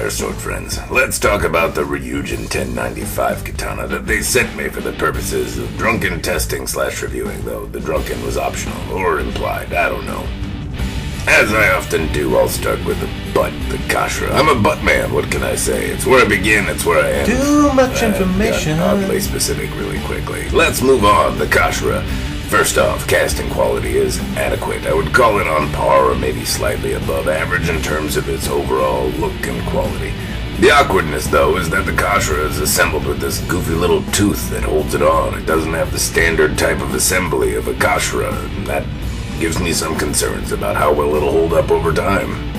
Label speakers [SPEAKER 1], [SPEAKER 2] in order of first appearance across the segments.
[SPEAKER 1] there, sword friends. Let's talk about the Ryujin 1095 katana that they sent me for the purposes of drunken testing / reviewing, though the drunken was optional, or implied, I don't know. As I often do, I'll start with the butt, the kashra. I'm a butt man, what can I say? It's where I begin, it's where I end.
[SPEAKER 2] Too much information.
[SPEAKER 1] Oddly specific really quickly. Let's move on, the kashra. First off, casting quality is adequate. I would call it on par or maybe slightly above average in terms of its overall look and quality. The awkwardness, though, is that the kashra is assembled with this goofy little tooth that holds it on. It doesn't have the standard type of assembly of a kashra, and that gives me some concerns about how well it'll hold up over time.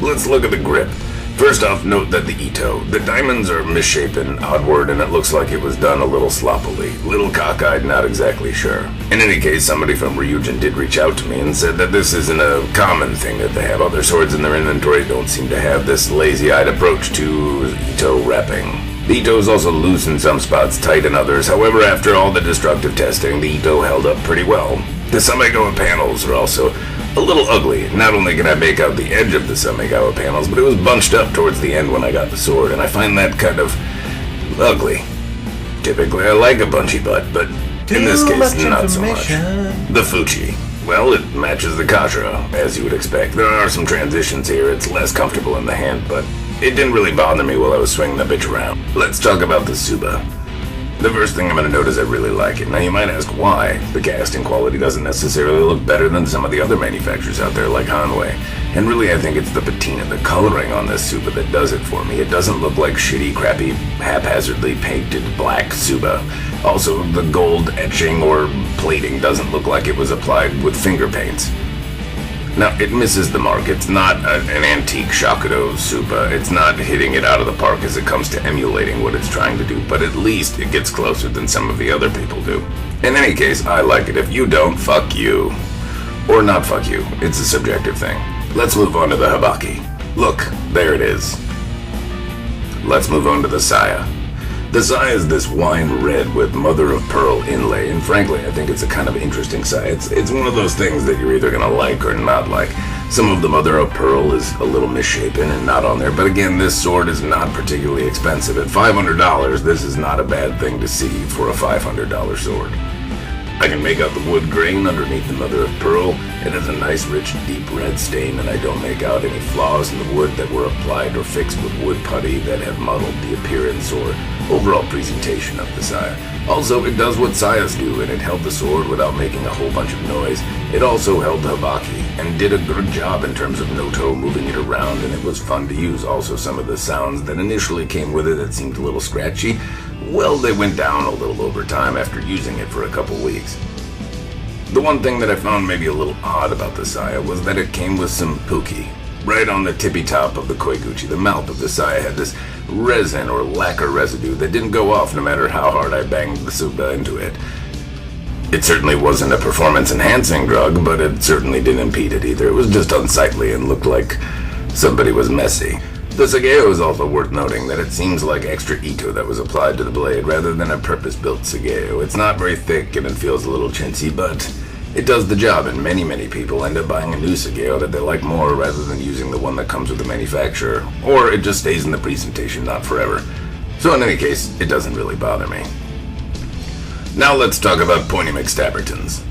[SPEAKER 1] Let's look at the grip. First off, note that the Ito, the diamonds are misshapen, odd word, and it looks like it was done a little sloppily. Little cockeyed, not exactly sure. In any case, somebody from Ryujin did reach out to me and said that this isn't a common thing that they have. Other swords in their inventory don't seem to have this lazy-eyed approach to Ito wrapping. The Ito is also loose in some spots, tight in others. However, after all the destructive testing, the Ito held up pretty well. The Samegawa panels are also a little ugly. Not only can I make out the edge of the Samegawa panels, but it was bunched up towards the end when I got the sword, and I find that kind of ugly. Typically, I like a bunchy butt, but in this case, not so much. The Fuchi. Well, it matches the kashra, as you would expect. There are some transitions here. It's less comfortable in the hand, but it didn't really bother me while I was swinging the bitch around. Let's talk about the Tsuba. The first thing I'm going to note is I really like it. Now you might ask why. The casting quality doesn't necessarily look better than some of the other manufacturers out there like Hanwei. And really I think it's the patina, the coloring on this Tsuba that does it for me. It doesn't look like shitty, crappy, haphazardly painted black Tsuba. Also, the gold etching or plating doesn't look like it was applied with finger paints. Now, it misses the mark. It's not an antique Shakudo Tsuba. It's not hitting it out of the park as it comes to emulating what it's trying to do, but at least it gets closer than some of the other people do. In any case, I like it. If you don't, fuck you. Or not fuck you. It's a subjective thing. Let's move on to the Habaki. Look, there it is. Let's move on to the Saya. The Saya is this wine red with mother of pearl inlay, and frankly, I think it's a kind of interesting Saya. It's one of those things that you're either gonna like or not like. Some of the mother of pearl is a little misshapen and not on there, but again, this sword is not particularly expensive. At $500, this is not a bad thing to see for a $500 sword. I can make out the wood grain underneath the mother of pearl. It has a nice, rich, deep red stain, and I don't make out any flaws in the wood that were applied or fixed with wood putty that have muddled the appearance or overall presentation of the Saya. Also, it does what Sayas do, and it held the sword without making a whole bunch of noise. It also held the Habaki, and did a good job in terms of Noto moving it around, and it was fun to use. Also, some of the sounds that initially came with it that seemed a little scratchy, well, they went down a little over time after using it for a couple weeks. The one thing that I found maybe a little odd about the Saya was that it came with some puki. Right on the tippy top of the koiguchi, the mouth of the Saya had this resin or lacquer residue that didn't go off no matter how hard I banged the Tsuba into it. It certainly wasn't a performance-enhancing drug, but it certainly didn't impede it either. It was just unsightly and looked like somebody was messy. The Sageo is also worth noting that it seems like extra Ito that was applied to the blade rather than a purpose-built Sageo. It's not very thick and it feels a little chintzy, but it does the job, and many people end up buying a new Sageo that they like more rather than using the one that comes with the manufacturer, or it just stays in the presentation, not forever. So in any case, it doesn't really bother me. Now let's talk about Pointy McStabbertons.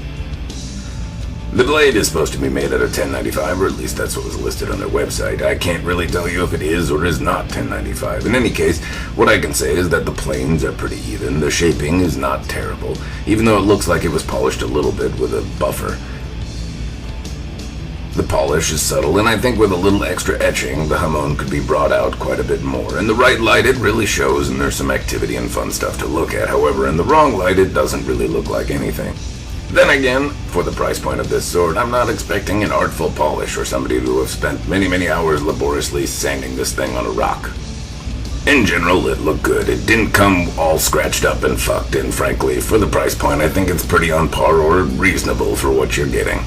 [SPEAKER 1] The blade is supposed to be made out of 1095, or at least that's what was listed on their website. I can't really tell you if it is or is not 1095. In any case, what I can say is that the planes are pretty even. The shaping is not terrible, even though it looks like it was polished a little bit with a buffer. The polish is subtle, and I think with a little extra etching, the Hamon could be brought out quite a bit more. In the right light, it really shows, and there's some activity and fun stuff to look at. However, in the wrong light, it doesn't really look like anything. Then again, for the price point of this sword, I'm not expecting an artful polish or somebody to have spent many hours laboriously sanding this thing on a rock. In general, it looked good. It didn't come all scratched up and fucked, and frankly, for the price point, I think it's pretty on par or reasonable for what you're getting.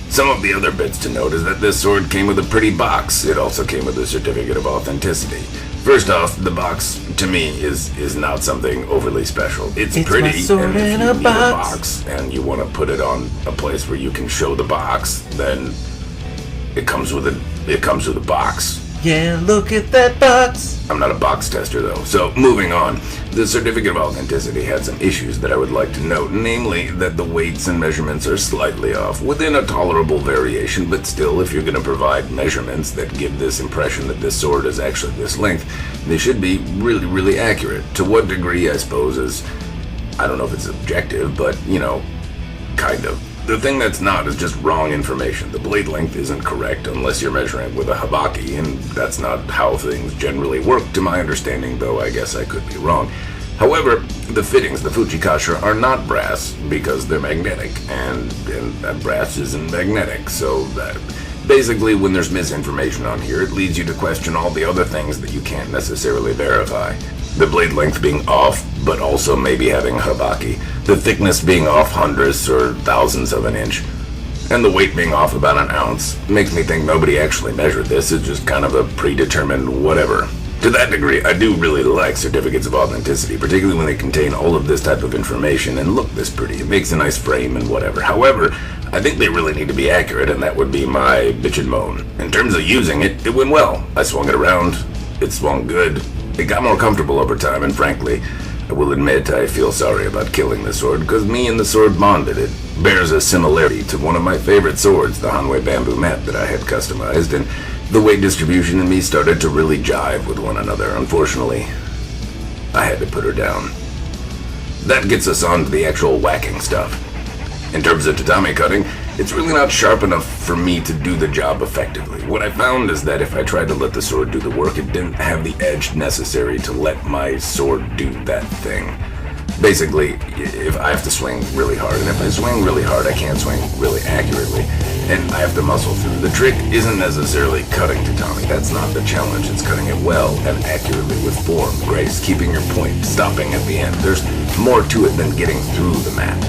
[SPEAKER 1] Some of the other bits to note is that this sword came with a pretty box. It also came with a certificate of authenticity. First off, the box, to me, is not something overly special. It's pretty, and if you need a box and you want to put it on a place where you can show the box, then it comes with a box.
[SPEAKER 2] Yeah, look at that box.
[SPEAKER 1] I'm not a box tester though, so moving on. The certificate of authenticity had some issues that I would like to note, namely that the weights and measurements are slightly off, within a tolerable variation, but still, if you're going to provide measurements that give this impression that this sword is actually this length, they should be really, really accurate. To what degree, I suppose, is, I don't know if it's objective, but, kind of. The thing that's not is just wrong information. The blade length isn't correct unless you're measuring with a habaki, and that's not how things generally work to my understanding, though I guess I could be wrong. However, the fittings, the Fujikasha, are not brass because they're magnetic, and brass isn't magnetic, so that basically when there's misinformation on here, it leads you to question all the other things that you can't necessarily verify. The blade length being off, but also maybe having habaki. The thickness being off hundredths or thousandths of an inch. And the weight being off about an ounce. Makes me think nobody actually measured this. It's just kind of a predetermined whatever. To that degree, I do really like certificates of authenticity, particularly when they contain all of this type of information and look this pretty. It makes a nice frame and whatever. However, I think they really need to be accurate, and that would be my bitch and moan. In terms of using it, it went well. I swung it around. It swung good. It got more comfortable over time, and frankly, I will admit I feel sorry about killing the sword, because me and the sword bonded. It bears a similarity to one of my favorite swords, the Hanwei bamboo mat that I had customized, and the weight distribution and me started to really jive with one another. Unfortunately, I had to put her down. That gets us on to the actual whacking stuff. In terms of tatami cutting, it's really not sharp enough for me to do the job effectively. What I found is that if I tried to let the sword do the work, it didn't have the edge necessary to let my sword do that thing. Basically, if I have to swing really hard, and if I swing really hard, I can't swing really accurately, and I have to muscle through. The trick isn't necessarily cutting tatami. That's not the challenge. It's cutting it well and accurately with form, grace, keeping your point, stopping at the end. There's more to it than getting through the mat.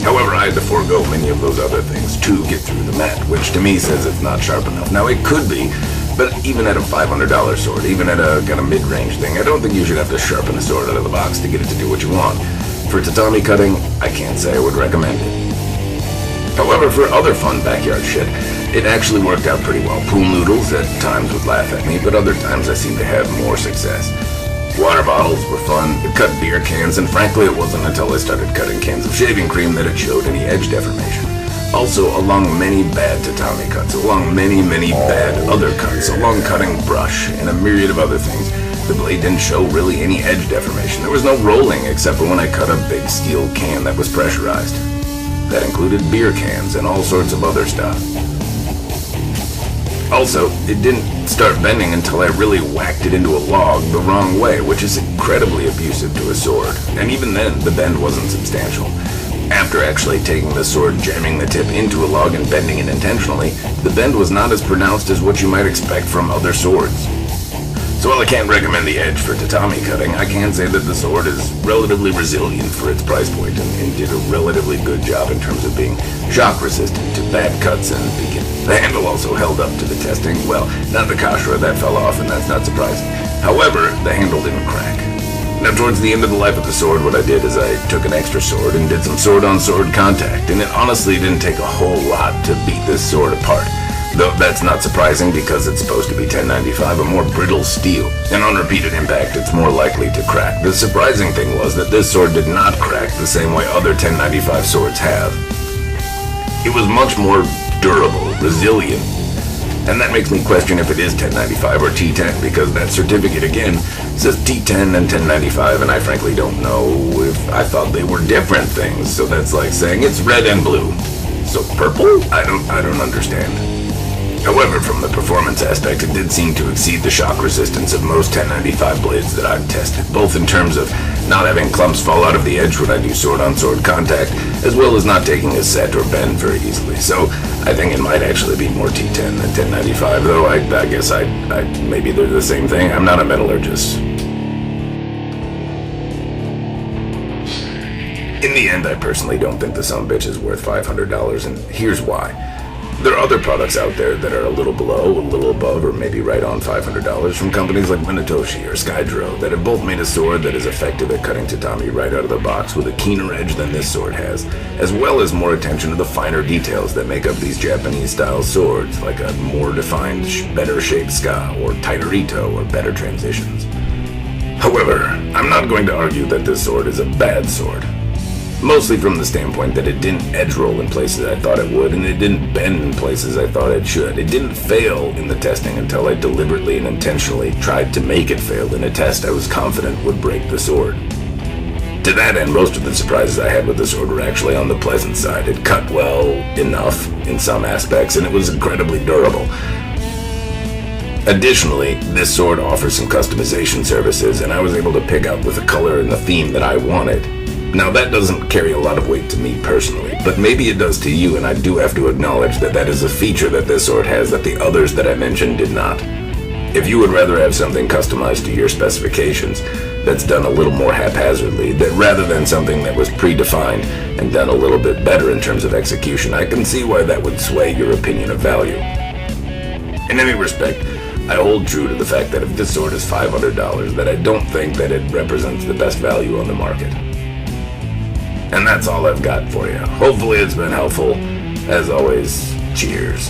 [SPEAKER 1] However, I had to forego many of those other things to get through the mat, which to me says it's not sharp enough. Now, it could be, but even at a $500 sword, even at a kind of mid-range thing, I don't think you should have to sharpen a sword out of the box to get it to do what you want. For tatami cutting, I can't say I would recommend it. However, for other fun backyard shit, it actually worked out pretty well. Pool noodles at times would laugh at me, but other times I seemed to have more success. Water bottles were fun, it cut beer cans, and frankly it wasn't until I started cutting cans of shaving cream that it showed any edge deformation. Also, along many bad tatami cuts, along many bad other cuts, along cutting brush, and a myriad of other things, the blade didn't show really any edge deformation. There was no rolling except for when I cut a big steel can that was pressurized. That included beer cans and all sorts of other stuff. Also, it didn't start bending until I really whacked it into a log the wrong way, which is incredibly abusive to a sword. And even then, the bend wasn't substantial. After actually taking the sword, jamming the tip into a log and bending it intentionally, the bend was not as pronounced as what you might expect from other swords. So while I can't recommend the edge for tatami cutting, I can say that the sword is relatively resilient for its price point and did a relatively good job in terms of being shock resistant to bad cuts and beacon. The handle also held up to the testing. Well, not the kashra, that fell off and that's not surprising. However, the handle didn't crack. Now towards the end of the life of the sword, what I did is I took an extra sword and did some sword-on-sword contact, and it honestly didn't take a whole lot to beat this sword apart. Though that's not surprising because it's supposed to be 1095, a more brittle steel. And on repeated impact, it's more likely to crack. The surprising thing was that this sword did not crack the same way other 1095 swords have. It was much more durable, resilient. And that makes me question if it is 1095 or T10, because that certificate, again, says T10 and 1095, and I frankly don't know if I thought they were different things. So that's like saying it's red and blue. So purple? I don't understand. However, from the performance aspect, it did seem to exceed the shock resistance of most 1095 blades that I've tested, both in terms of not having clumps fall out of the edge when I do sword-on-sword contact, as well as not taking a set or bend very easily. So I think it might actually be more T10 than 1095, though I guess maybe they're the same thing. I'm not a metallurgist. In the end, I personally don't think the sumbitch is worth $500, and here's why. There are other products out there that are a little below, a little above, or maybe right on $500 from companies like Minatoshi or Skydro that have both made a sword that is effective at cutting tatami right out of the box with a keener edge than this sword has, as well as more attention to the finer details that make up these Japanese-style swords, like a more defined, better shaped ska, or tighter ito, or better transitions. However, I'm not going to argue that this sword is a bad sword. Mostly from the standpoint that it didn't edge roll in places I thought it would, and it didn't bend in places I thought it should. It didn't fail in the testing until I deliberately and intentionally tried to make it fail in a test I was confident would break the sword. To that end, most of the surprises I had with the sword were actually on the pleasant side. It cut well enough in some aspects, and it was incredibly durable. Additionally, this sword offers some customization services, and I was able to pick out with the color and the theme that I wanted. Now, that doesn't carry a lot of weight to me personally, but maybe it does to you, and I do have to acknowledge that that is a feature that this sword has that the others that I mentioned did not. If you would rather have something customized to your specifications that's done a little more haphazardly, that rather than something that was predefined and done a little bit better in terms of execution, I can see why that would sway your opinion of value. In any respect, I hold true to the fact that if this sword is $500, that I don't think that it represents the best value on the market. And that's all I've got for you. Hopefully it's been helpful. As always, cheers.